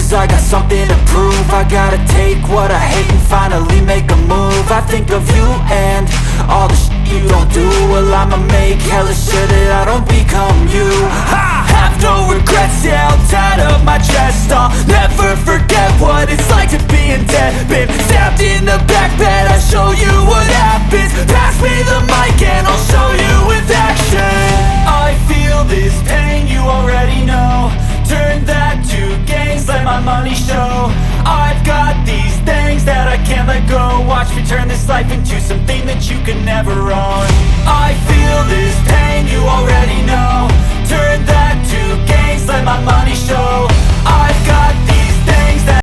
lose, I got something to prove. I gotta take what I hate and finally make a move. I think of you and all the shit you don't do. Well, I'ma make hella sure that I don't become you. I have no regrets, yeah, held tight up my chest. I'll never forget what it's like to be in debt. Been stabbed in the back bed, I'll show you what happens. Pass me the mic and I'll show you with action. I feel this pain, you already know. Turn that to gains, let my money show. I've got these things that I can't let go. Watch me turn this life into something that you can never own. I feel this pain, you already know. Turn that to gains, let my money show.